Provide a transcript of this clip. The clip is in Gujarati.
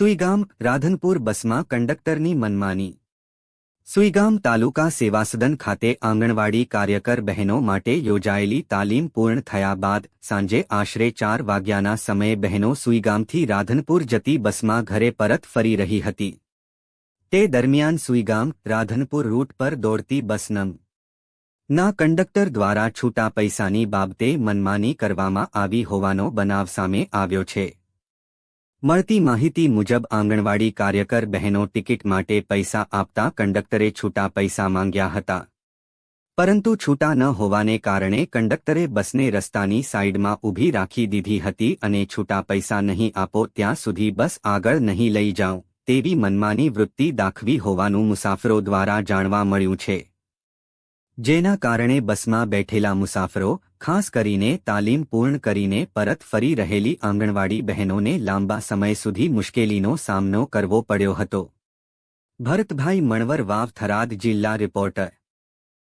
સુઈગામ રાધનપુર બસમાં કંડક્ટરની મનમાની। સુઈગામ તાલુકા સેવાસદન ખાતે આંગણવાડી કાર્યકર બહેનો માટે યોજાયેલી તાલીમ પૂર્ણ થયા બાદ સાંજે આશરે 4 વાગ્યાના સમયે બહેનો સુઈગામથી રાધનપુર જતી બસમાં ઘરે પરત ફરી રહી હતી। તે દરમિયાન સુઈગામ રાધનપુર રૂટ પર દોડતી બસ ના કંડક્ટર દ્વારા છૂટા પૈસાની બાબતે મનમાની કરવામાં આવી હોવાનો બનાવ સામે આવ્યો છે। મળતી માહિતી મુજબ આંગણવાડી કાર્યકર બહેનો ટિકિટ માટે પૈસા આપતા કંડક્ટરે છૂટા પૈસા માંગ્યા હતા, પરંતુ છૂટા ન હોવાને કારણે કંડક્ટરે બસને રસ્તાની સાઈડમાં ઊભી રાખી દીધી હતી અને છૂટા પૈસા નહીં આપો ત્યાં સુધી બસ આગળ નહીં લઈ જાઉં તેવી મનમાની વૃત્તિ દાખવી હોવાનું મુસાફરો દ્વારા જાણવા મળ્યું છે, જેના કારણે બસમાં બેઠેલા મુસાફરો, ખાસ કરીને તાલીમ પૂર્ણ કરીને પરત ફરી રહેલી આંગણવાડી બહેનોને લાંબા સમય સુધી મુશ્કેલીનો સામનો કરવો પડ્યો હતો। ભરતભાઈ મણવર, વાવ, થરાદ જિલ્લા રિપોર્ટર।